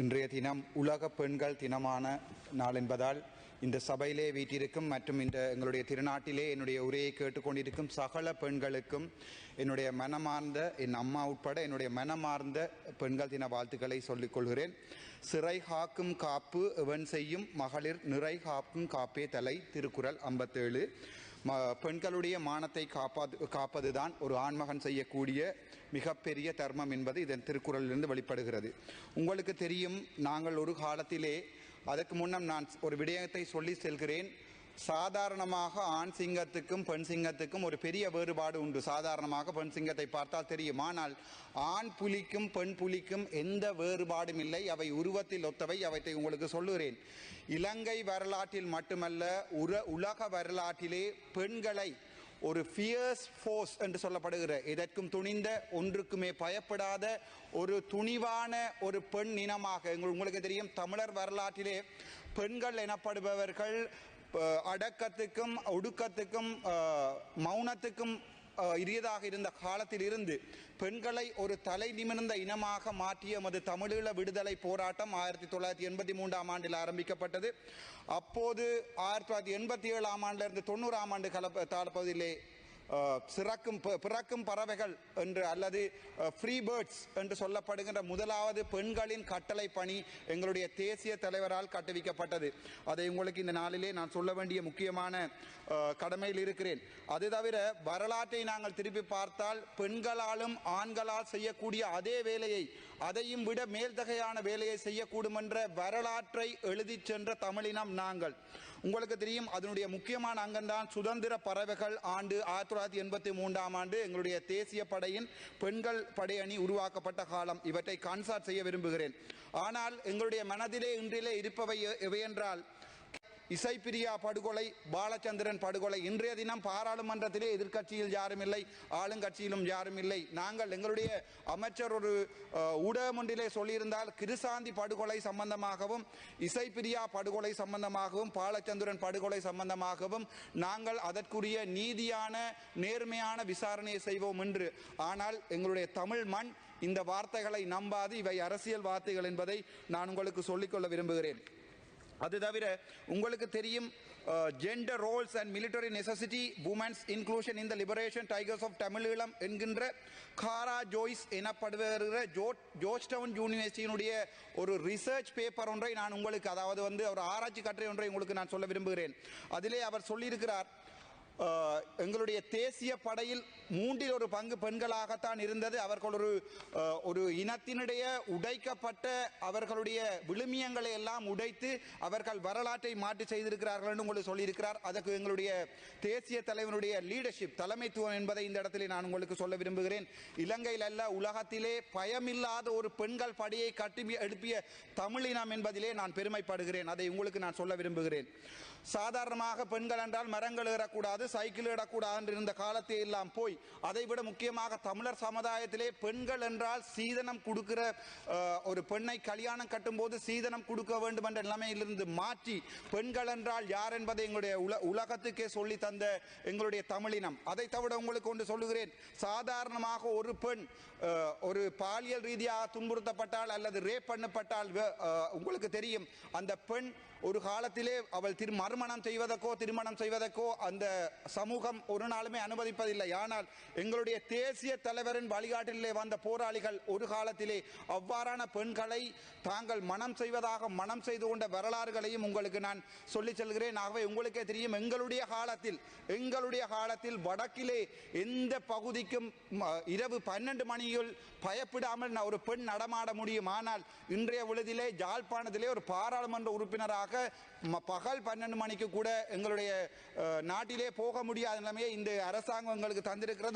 இன்றைய தினம் உலக பெண்கள் தினமான நாள் என்பதால் இந்த சபையிலே வீட்டிற்கும் மற்றும் இந்த எங்களுடைய திருநாட்டிலே என்னுடைய உரையை கேட்டுக்கொண்டிருக்கும் சகல பெண்களுக்கும் என்னுடைய மனமார்ந்த என் அம்மா உட்பட என்னுடைய மனமார்ந்த பெண்கள் தின வாழ்த்துக்களை சொல்லிக் கொள்கிறேன். சிறை காக்கும் காப்பு எவன் செய்யும் மகளிர் நிறை காக்கும் காப்பே தலை. திருக்குறள் 57. பெண்களுடைய மானத்தை காப்பதுதான் ஒரு ஆண்மகன் செய்யக்கூடிய மிகப்பெரிய தர்மம் என்பது இதன் திருக்குறளிலிருந்து வெளிப்படுகிறது. உங்களுக்கு தெரியும், நாங்கள் ஒரு காலத்திலே அதற்கு முன்னம் நான் ஒரு விடயத்தை சொல்லி செல்கிறேன். சாதாரணமாக ஆண் சிங்கத்துக்கும் பெண் சிங்கத்துக்கும் ஒரு பெரிய வேறுபாடு உண்டு. சாதாரணமாக பெண் சிங்கத்தை பார்த்தால் தெரியும். ஆனால் ஆண் புலிக்கும் பெண் புலிக்கும் எந்த வேறுபாடும் இல்லை. அவை உருவத்தில் ஒத்தவை. அவற்றை உங்களுக்கு சொல்லுகிறேன். இலங்கை வரலாற்றில் மட்டுமல்ல, உலக வரலாற்றிலே பெண்களை ஒரு ஃபியர்ஸ் ஃபோர்ஸ் என்று சொல்லப்படுகிற, இதற்கும் துணிந்த, ஒன்றுக்குமே பயப்படாத ஒரு துணிவான ஒரு பெண் இனமாக உங்களுக்கு தெரியும். தமிழர் வரலாற்றிலே பெண்கள் எனப்படுபவர்கள் அடக்கத்துக்கும் ஒடுக்கத்துக்கும் மௌனத்துக்கும் இரியதாக இருந்த காலத்தில் இருந்து பெண்களை ஒரு தலை நிமிர்ந்த இனமாக மாற்றிய எமது தமிழீழ விடுதலை போராட்டம் 1983 ஆண்டில் ஆரம்பிக்கப்பட்டது. அப்போது 1987 ஆண்டிலிருந்து 90 ஆண்டு காலப்பகுதியிலே பிறக்கும் பறவைகள் என்று அல்லது ஃப்ரீ பேர்ட்ஸ் என்று சொல்லப்படுகின்ற முதலாவது பெண்களின் கட்டளை பணி எங்களுடைய தேசிய தலைவரால் கட்டுவிக்கப்பட்டது. அதை உங்களுக்கு இந்த நாளிலே நான் சொல்ல வேண்டிய முக்கியமான கடமையில் இருக்கிறேன். அது தவிர வரலாற்றை நாங்கள் திருப்பி பார்த்தால் பெண்களாலும் ஆண்களால் செய்யக்கூடிய அதே வேலையை, அதையும் விட மேல்தகையான வேலையை செய்யக்கூடும் என்ற வரலாற்றை எழுதி சென்ற தமிழினம் நாங்கள். உங்களுக்கு தெரியும், அதனுடைய முக்கியமான அங்கம்தான் சுதந்திர பறவைகள் ஆண்டு 1983 ஆண்டு எங்களுடைய தேசிய படையின் பெண்கள் படையணி உருவாக்கப்பட்ட காலம். இவற்றை கான்சார்ட் செய்ய விரும்புகிறேன். ஆனால் எங்களுடைய மனதிலே இன்றிலே இருப்பவை எவையென்றால், இசைப்பிரியா படுகொலை, பாலச்சந்திரன் படுகொலை. இன்றைய தினம் பாராளுமன்றத்திலே எதிர்கட்சியில் யாரும் இல்லை, ஆளுங்கட்சியிலும் யாரும் இல்லை. நாங்கள் எங்களுடைய அமைச்சர் ஒரு ஊடகம் ஒன்றிலே சொல்லியிருந்தால், கிருசாந்தி படுகொலை சம்பந்தமாகவும் இசைப்பிரியா படுகொலை சம்பந்தமாகவும் பாலச்சந்திரன் படுகொலை சம்பந்தமாகவும் நாங்கள் அதற்குரிய நீதியான நேர்மையான விசாரணையை செய்வோம் என்று. ஆனால் எங்களுடைய தமிழ் மண் இந்த வார்த்தைகளை நம்பாது. இவை அரசியல் வார்த்தைகள் என்பதை நான் உங்களுக்கு சொல்லிக்கொள்ள விரும்புகிறேன். அது தவிர உங்களுக்கு தெரியும், gender roles and military necessity, women's inclusion in the liberation tigers of Tamil Eelam என்கின்ற காரா ஜோய்ஸ் எனப்படுகிற ஜோர்ஜ் டவுன் யூனிவர்சிட்டியினுடைய ஒரு ரிசர்ச் பேப்பர் ஒன்றை நான் உங்களுக்கு, அதாவது ஒரு ஆராய்ச்சி கட்டுரை ஒன்றை உங்களுக்கு நான் சொல்ல விரும்புகிறேன். அதிலே அவர் சொல்லியிருக்கிறார், எங்களுடைய தேசிய படையில் 1/3 பெண்களாகத்தான் இருந்தது. அவர்கள் ஒரு இனத்தினுடைய உடைக்கப்பட்ட அவர்களுடைய விழுமியங்களை எல்லாம் உடைத்து அவர்கள் வரலாற்றை மாற்றி செய்திருக்கிறார்கள் என்று உங்களுக்கு சொல்லியிருக்கிறார். அதற்கு எங்களுடைய தேசிய தலைவனுடைய லீடர்ஷிப், தலைமைத்துவம் என்பதை இந்த இடத்திலே நான் உங்களுக்கு சொல்ல விரும்புகிறேன். இலங்கையில் அல்ல, உலகத்திலே பயமில்லாத ஒரு பெண்கள் படையை கட்டி எழுப்பிய தமிழினம் என்பதிலே நான் பெருமைப்படுகிறேன். அதை உங்களுக்கு நான் சொல்ல விரும்புகிறேன். சாதாரணமாக பெண்கள் என்றால் மரங்கள் ஏறக்கூடாது, சைக்கிள் இடக்கூடாது என்று இருந்த காலத்தை எல்லாம் போய், அதை விட முக்கியமாக தமிழர் சமுதாயத்திலே பெண்கள் என்றால் சீதனம் கொடுக்கிற, ஒரு பெண்ணை கல்யாணம் கட்டும் போது சீதனம் கொடுக்க வேண்டும் என்ற நிலைமையிலிருந்து மாற்றி பெண்கள் என்றால் யார் என்பதை எங்களுடைய உலகத்துக்கே சொல்லி தந்த எங்களுடைய தமிழினம். அதை தவிர உங்களுக்கு ஒன்று சொல்லுகிறேன். சாதாரணமாக ஒரு பெண் ஒரு பாலியல் ரீதியாக துன்புறுத்தப்பட்டால் அல்லது ரேப் பண்ணப்பட்டால் உங்களுக்கு தெரியும், அந்த பெண் ஒரு காலத்திலே அவள் மறுமணம் செய்வதற்கோ அந்த சமூகம் ஒரு நாளுமே அனுமதிப்பதில்லை. ஆனால் எங்களுடைய தேசிய தலைவரின் வழிகாட்டிலே வந்த போராளிகள் ஒரு காலத்திலே அவ்வாறான பெண்களை தாங்கள் மனம் செய்து கொண்ட வரலாறுகளையும் உங்களுக்கு நான் சொல்லி செல்கிறேன். ஆகவே உங்களுக்கே தெரியும், எங்களுடைய காலத்தில் வடக்கிலே எந்த பகுதிக்கும் இரவு 12 மணியில் பயப்படாமல் ஒரு பெண் நடமாட முடியும். ஆனால் இன்றைய பொழுதிலே யாழ்ப்பாணத்திலே ஒரு பாராளுமன்ற உறுப்பினராக பகல் 12 மணிக்கு கூட எங்களுடைய நாட்டிலே போக முடியாத நிலைமையை இந்த அரசாங்கம் எங்களுக்கு தந்திருக்கிறது.